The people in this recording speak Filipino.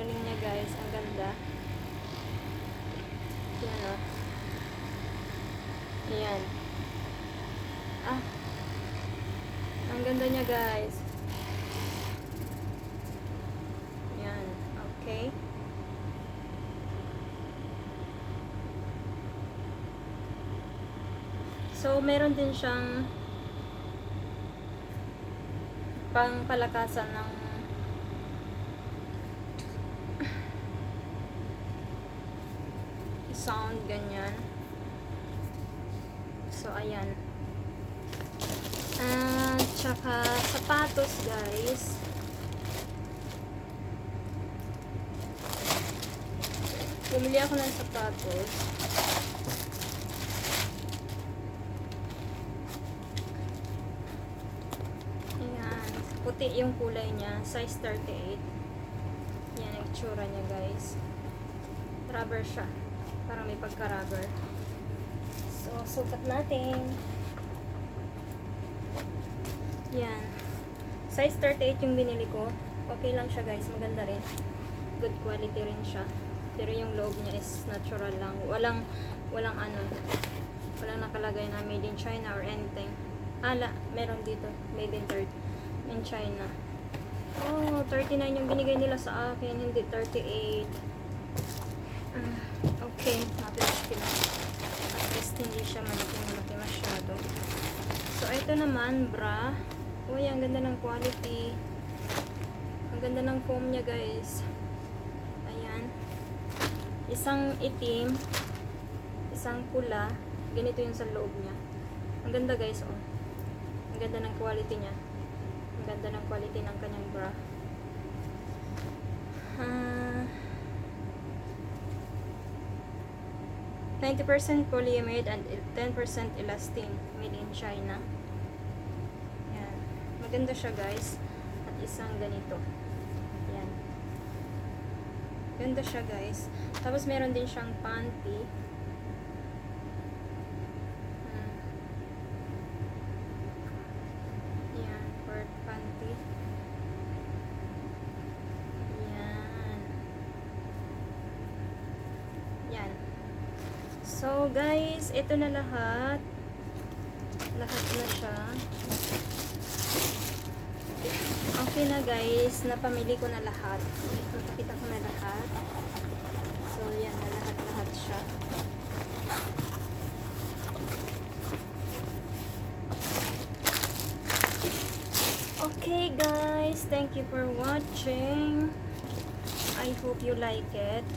galing niya guys. Ang ganda. Yan o. Ayan. Ah. Ang ganda niya guys. Yan. Okay. So, meron din siyang pangpalakasan ng sound, ganyan. So, ayan. At tsaka sapatos guys. Bumili ako ng sapatos. Ayan. Puti yung kulay niya. Size 38. Yan ang itsura niya guys. Rubber siya. Parang may pagka-rubber. So, sukat natin. Yan. Size 38 yung binili ko. Okay lang siya guys. Maganda rin. Good quality rin siya. Pero yung loob niya is natural lang. Walang ano. Walang nakalagay na made in China or anything. Meron dito. Made in China. Oh, 39 yung binigay nila sa akin. Hindi 38. Okay. Napilaki na. At least hindi siya malaki masyado. So, ito naman, bra. Uy, ang ganda ng quality. Ang ganda ng foam niya, guys. Ayan. Isang itim. Isang pula. Ganito yung sa loob niya. Ang ganda, guys, oh. Ang ganda ng quality niya. Ang ganda ng quality ng kanyang bra. 90% polyamide and 10% elastin, made in China. Yan. Maganda siya guys. At isang ganito. Yan. Ganda siya guys. Tapos meron din siyang panty. Yan. For panty. Yan. Yan. So, guys, ito na lahat. Lahat na siya. Okay na, guys. Napamili ko na lahat. Napakita ko na lahat. So, yan na lahat siya. Okay, guys. Thank you for watching. I hope you like it.